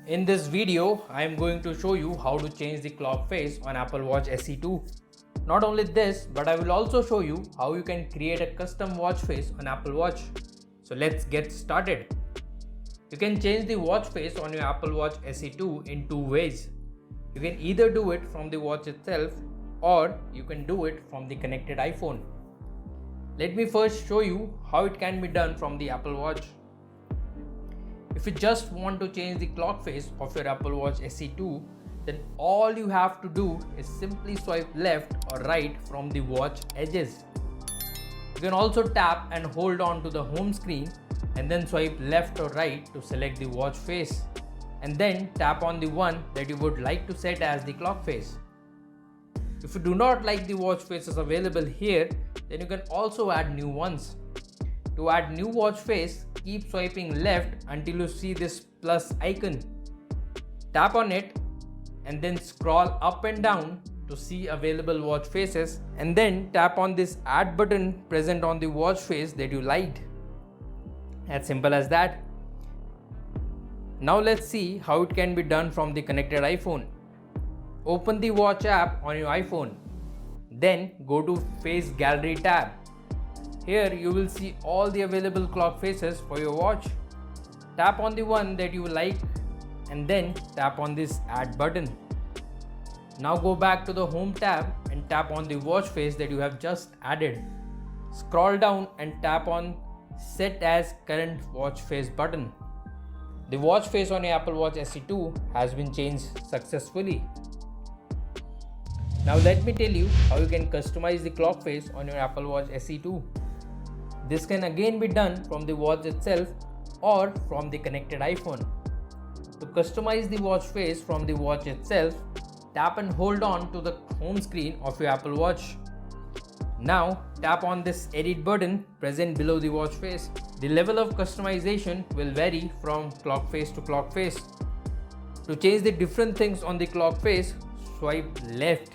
In this video, I am going to show you how to change the clock face on Apple Watch SE 2. Not only this, but I will also show you how you can create a custom watch face on Apple Watch. So let's get started. You can change the watch face on your Apple Watch SE 2 in two ways. You can either do it from the watch itself or you can do it from the connected iPhone. Let me first show you how it can be done from the Apple Watch. If you just want to change the clock face of your Apple Watch SE 2, then all you have to do is simply swipe left or right from the watch edges. You can also tap and hold on to the home screen and then swipe left or right to select the watch face, and then tap on the one that you would like to set as the clock face. If you do not like the watch faces available here, then you can also add new ones. To add new watch face, keep swiping left until you see this plus icon. Tap on it and then scroll up and down to see available watch faces, and then tap on this add button present on the watch face that you liked. As simple as that. Now let's see how it can be done from the connected iPhone. Open the watch app on your iPhone. Then go to Face Gallery tab. Here you will see all the available clock faces for your watch. Tap on the one that you like and then tap on this add button. Now go back to the home tab and tap on the watch face that you have just added. Scroll down and tap on set as current watch face button. The watch face on your Apple Watch SE 2 has been changed successfully. Now let me tell you how you can customize the clock face on your Apple Watch SE 2. This can again be done from the watch itself or from the connected iPhone. To customize the watch face from the watch itself, tap and hold on to the home screen of your Apple Watch. Now tap on this edit button present below the watch face. The level of customization will vary from clock face to clock face. To change the different things on the clock face, swipe left.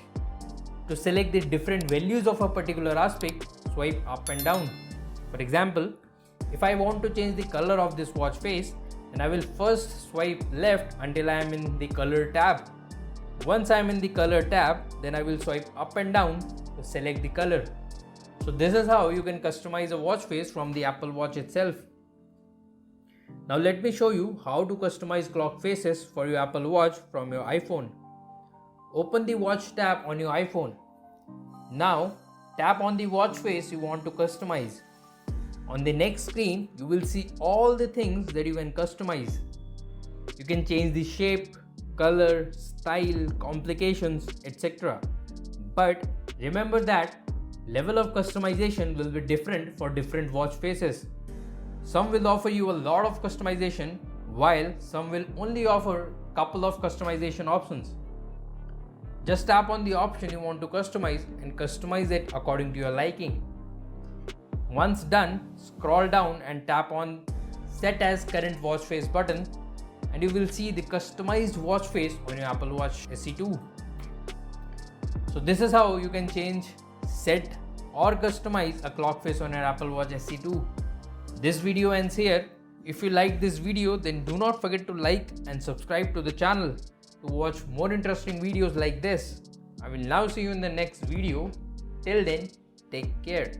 To select the different values of a particular aspect, swipe up and down. For example, if I want to change the color of this watch face, then I will first swipe left until I am in the color tab. Once I am in the color tab, then I will swipe up and down to select the color. So this is how you can customize a watch face from the Apple Watch itself. Now let me show you how to customize clock faces for your Apple Watch from your iPhone. Open the watch tab on your iPhone. Now tap on the watch face you want to customize. On the next screen, you will see all the things that you can customize. You can change the shape, color, style, complications, etc. But remember that level of customization will be different for different watch faces. Some will offer you a lot of customization, while some will only offer a couple of customization options. Just tap on the option you want to customize and customize it according to your liking. Once done, scroll down and tap on set as current watch face button, and you will see the customized watch face on your Apple Watch SE 2. So this is how you can change, set or customize a clock face on your Apple Watch SE 2. This video ends here. If you like this video, then do not forget to like and subscribe to the channel to watch more interesting videos like this. I will now see you in the next video. Till then, take care.